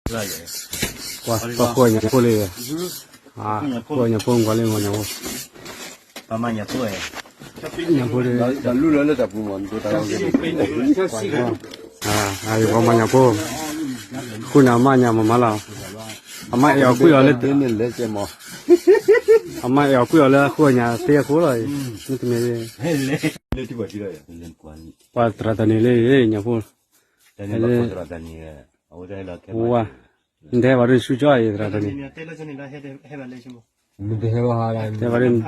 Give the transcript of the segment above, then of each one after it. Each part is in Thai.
哇，到过年过嘞，啊，过年过过嘞，过年过。爸妈也做哎。年过嘞，咱路人那在不忙，都打到给啊，还有我们年过，过年嘛年嘛了，阿妈要过要嘞，点点来些嘛。阿妈要过要嘞，过年别过了，那怎么的？那地方去了呀，人管。哇，这大年嘞，年过，但是那不知道咱你，我在那开。哇，你台湾人睡觉也这大年。你这个哈啦，台湾人。哦，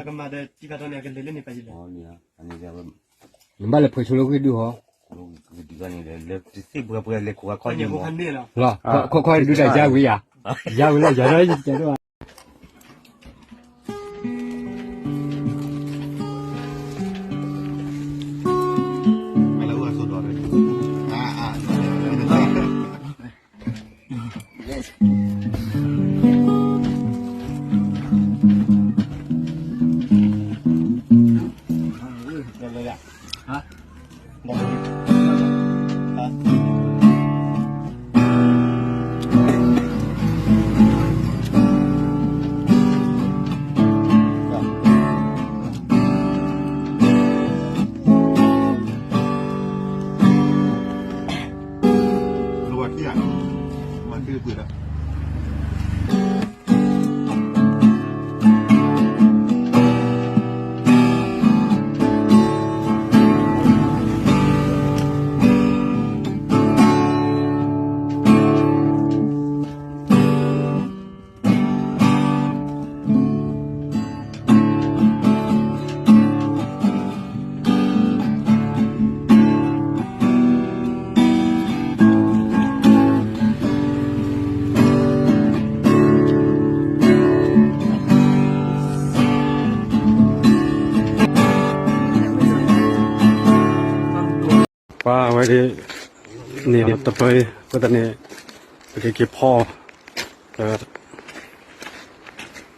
你啊，你这个，你买了回去了会丢哈？这个你来，这不来来过快点嘛？是吧？快留在家位呀，家位来家来家对吧？ว่าไว้ที่นี่ตะเปยก็ตอนนี้ไปเก็บพ่อ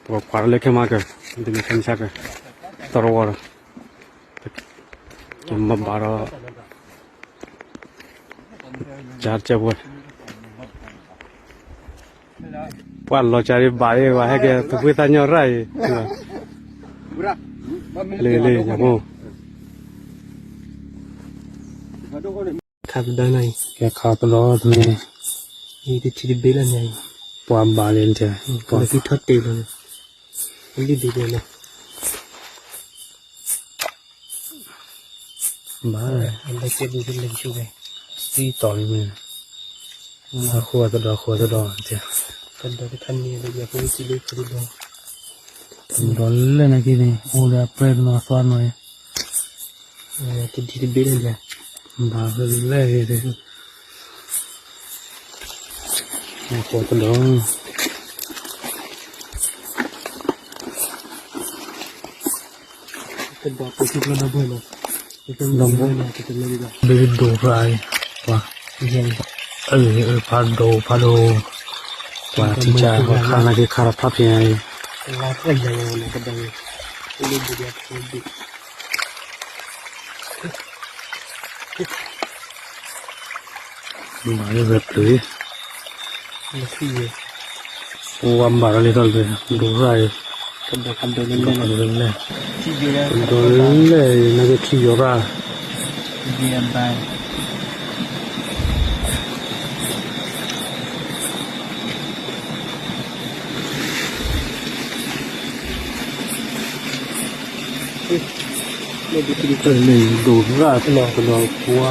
ตัวควายเล็กขึ้นมาเกิดมันจะมีขั้นชักตลอดเก็บมาบาร์จัดเจ็บวันวันเราจะได้บาร์ว่าให้แกตัวผู้ตันยอดไรเลยอย่างโง่ขาดได้ไหนแกขาดตลอดเลยนี่ที่ที่เบลล์ไงปวดบาเลนเจ้าปวดที่ทัดเตะเลยนี่ดีเลยนะบ้าอันใดเจ็บอยู่ที่เล็กช่วยที่ต่อไปมันขัวตลอดเจ้ากันได้ทันนี่เลยอยากไปที่เล็กที่ดองทำร้อนเลยนะกี่นี่โอ้ยเปรย์นอสวานหน่อยที่เบลล์ไงบ้าเลยขัวตลอดเป็นบอกไปที่เราดับเบิลเป็นดับเบิลนะที่เป็นเลยเบิดดูไรว่ายังพาโดว่าที่จะข้างในที่คาราพับยังไงลาไปยังไงนะก็ได้เลยดูแบบนี้บ้าแบบเลยไม่ใช่วันบาร์เลยตลอดดูไรคันโดนเล่นที่เยอะโดนเลยนั่นก็ที่เยอะละเยี่ยมไปเลยดูว่าตลอดกลัว